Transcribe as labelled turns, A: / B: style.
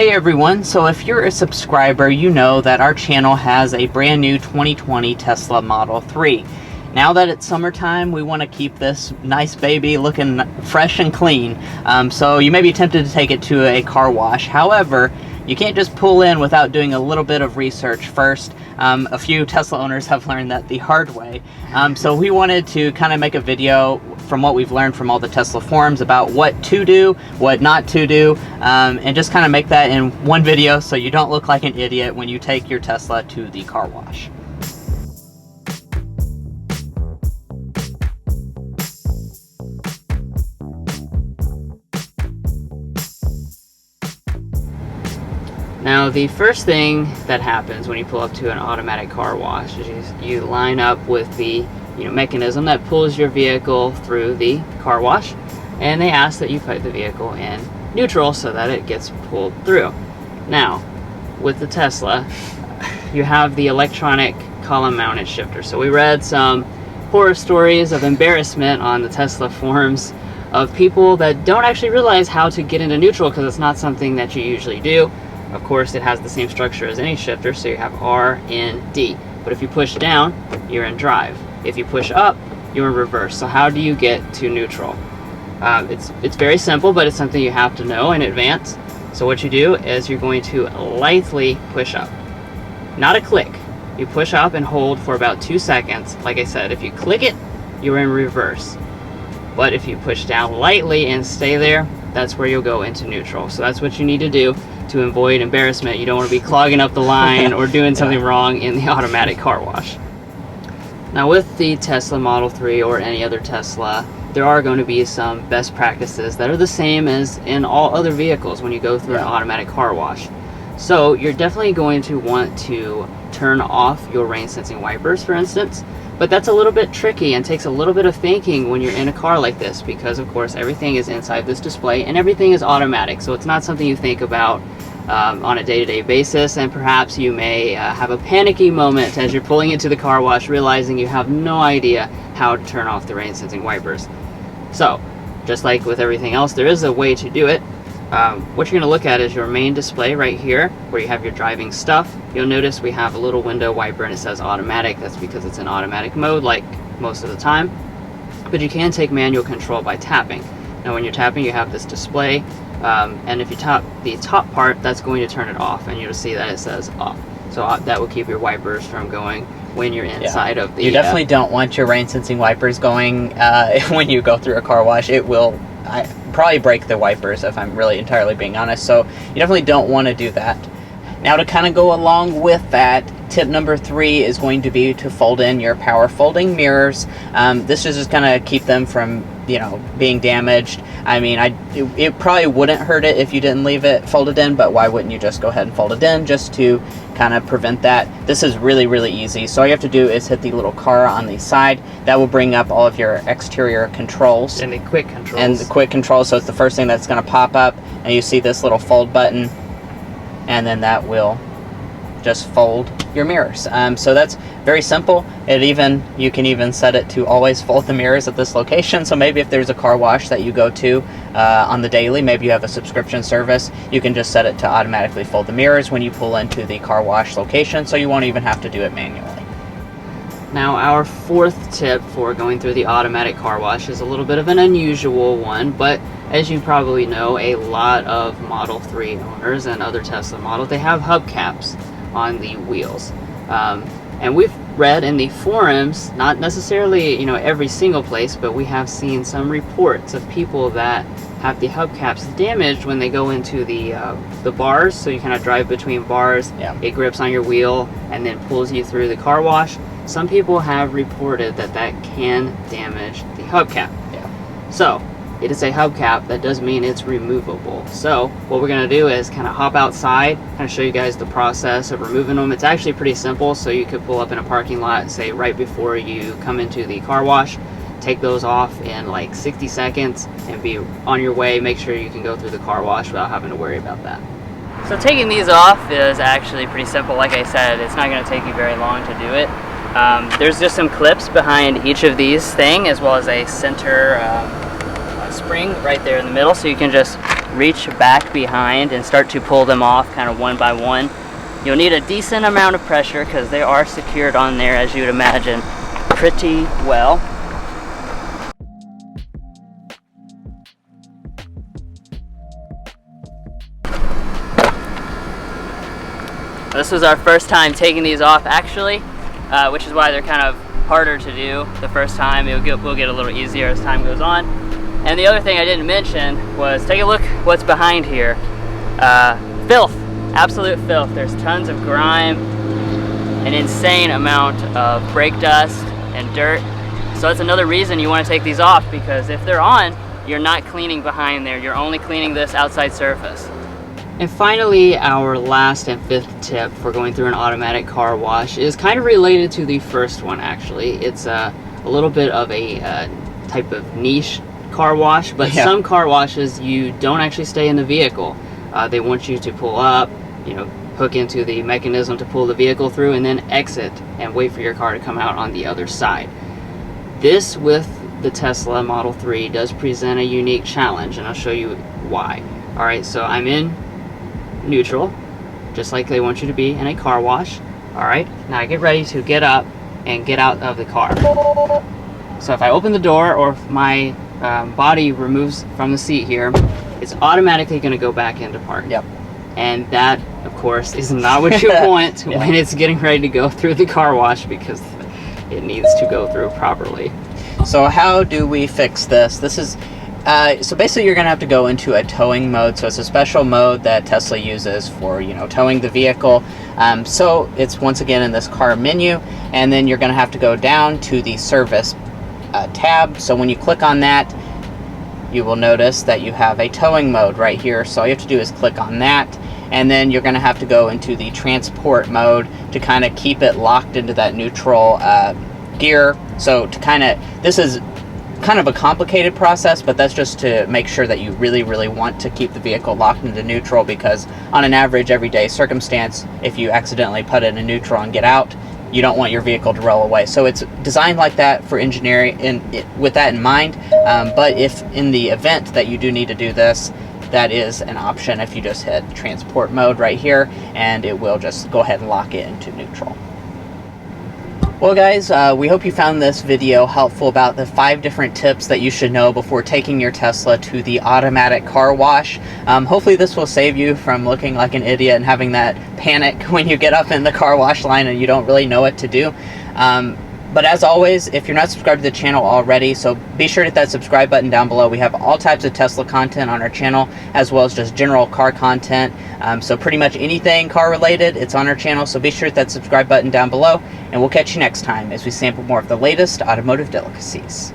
A: Hey everyone, so if you're a subscriber, you know that our channel has a brand new 2020 Tesla Model 3. Now that it's summertime, we want to keep this nice baby looking fresh and clean. So you may be tempted to take it to a car wash. However, you can't just pull in without doing a little bit of research first. A few Tesla owners have learned that the hard way. So we wanted to kind of make a video from what we've learned from all the Tesla forums about what to do, what not to do, and just kind of make that in one video so you don't look like an idiot when you take your Tesla to the car wash. Now, the first thing that happens when you pull up to an automatic car wash is you line up with the mechanism that pulls your vehicle through the car wash, and they ask that you put the vehicle in neutral so that it gets pulled through. Now, with the Tesla, you have the electronic column mounted shifter. So we read some horror stories of embarrassment on the Tesla forums of people that don't actually realize how to get into neutral because it's not something that you usually do. Of course, it has the same structure as any shifter, so you have R, N, D. But if you push down, you're in drive. If you push up, you're in reverse. So how do you get to neutral? It's very simple, but it's something you have to know in advance. So what you do is you're going to lightly push up. Not a click. You push up and hold for about 2 seconds. Like I said, if you click it, you're in reverse. But if you push down lightly and stay there, that's where you'll go into neutral. So that's what you need to do to avoid embarrassment. You don't want to be clogging up the line or doing something wrong in the automatic car wash. Now, with the Tesla Model 3 or any other Tesla, there are going to be some best practices that are the same as in all other vehicles when you go through an automatic car wash. So you're definitely going to want to turn off your rain sensing wipers, for instance. But that's a little bit tricky and takes a little bit of thinking when you're in a car like this, because of course everything is inside this display and everything is automatic. So it's not something you think about on a day-to-day basis, and perhaps you may have a panicky moment as you're pulling into the car wash, realizing you have no idea how to turn off the rain sensing wipers. So just like with everything else, there is a way to do it. What you're going to look at is your main display right here where you have your driving stuff. You'll notice we have a little window wiper and it says automatic. That's because it's in automatic mode like most of the time. But you can take manual control by tapping. Now when you're tapping, you have this display, and if you tap the top part, that's going to turn it off, and you'll see that it says off. So that will keep your wipers from going when you're inside of the... You definitely don't want your rain sensing wipers going when you go through a car wash. It will probably break the wipers if I'm really entirely being honest. So you definitely don't want to do that. Now, to kind of go along with that, tip number 3 is going to be to fold in your power folding mirrors. This is just going to keep them from, being damaged. I mean, it probably wouldn't hurt it if you didn't leave it folded in, but why wouldn't you just go ahead and fold it in just to kind of prevent that? This is really, really easy. So all you have to do is hit the little car on the side. That will bring up all of your exterior controls. And the quick controls. So it's the first thing that's going to pop up, and you see this little fold button, and then that will just fold your mirrors. So that's very simple. You can even set it to always fold the mirrors at this location. So maybe if there's a car wash that you go to on the daily, maybe you have a subscription service, you can just set it to automatically fold the mirrors when you pull into the car wash location, so you won't even have to do it manually. Now, our 4th tip for going through the automatic car wash is a little bit of an unusual one, but as you probably know, a lot of Model 3 owners and other Tesla models, they have hubcaps on the wheels. And we've read in the forums, not necessarily every single place, but we have seen some reports of people that have the hubcaps damaged when they go into the bars. So you kind of drive between bars, it grips on your wheel and then pulls you through the car wash. Some people have reported that can damage the hubcap. So it is a hubcap. That does mean it's removable. So what we're going to do is kind of hop outside, kind of show you guys the process of removing them. It's actually pretty simple. So you could pull up in a parking lot, say right before you come into the car wash, take those off in like 60 seconds and be on your way. Make sure you can go through the car wash without having to worry about that. So taking these off is actually pretty simple. Like I said, it's not going to take you very long to do it. There's just some clips behind each of these things, as well as a center spring right there in the middle, so you can just reach back behind and start to pull them off kind of one by one. You'll need a decent amount of pressure because they are secured on there, as you would imagine, pretty well. This was our first time taking these off, actually, which is why they're kind of harder to do the first time. We'll get a little easier as time goes on. And the other thing I didn't mention was take a look what's behind here. Filth, absolute filth. There's tons of grime, an insane amount of brake dust and dirt. So that's another reason you want to take these off, because if they're on, you're not cleaning behind there. You're only cleaning this outside surface. And finally, our last and fifth tip for going through an automatic car wash is kind of related to the first one, actually. It's a little bit of a type of niche car wash, but some car washes you don't actually stay in the vehicle. They want you to pull up, hook into the mechanism to pull the vehicle through, and then exit and wait for your car to come out on the other side. This, with the Tesla Model 3, does present a unique challenge, and I'll show you why. Alright, so I'm in neutral, just like they want you to be in a car wash. Alright, now I get ready to get up and get out of the car. So if I open the door, or if my body removes from the seat here, it's automatically going to go back into park. Yep. And that, of course, is not what you want when it's getting ready to go through the car wash, because it needs to go through properly.
B: So how do we fix this? This is so basically you're going to have to go into a towing mode. So it's a special mode that Tesla uses for, towing the vehicle. So it's once again in this car menu, and then you're going to have to go down to the service tab. So when you click on that, you will notice that you have a towing mode right here. So all you have to do is click on that, and then you're going to have to go into the transport mode to kind of keep it locked into that neutral gear. So this is kind of a complicated process, but that's just to make sure that you really want to keep the vehicle locked into neutral, because on an average everyday circumstance, if you accidentally put it in neutral and get out, you don't want your vehicle to roll away. So it's designed like that for engineering, with that in mind. But if in the event that you do need to do this, that is an option if you just hit transport mode right here, and it will just go ahead and lock it into neutral. Well guys, we hope you found this video helpful about the 5 different tips that you should know before taking your Tesla to the automatic car wash. Hopefully this will save you from looking like an idiot and having that panic when you get up in the car wash line and you don't really know what to do. But as always, if you're not subscribed to the channel already, so be sure to hit that subscribe button down below. We have all types of Tesla content on our channel, as well as just general car content. So pretty much anything car related, it's on our channel. So be sure to hit that subscribe button down below, and we'll catch you next time as we sample more of the latest automotive delicacies.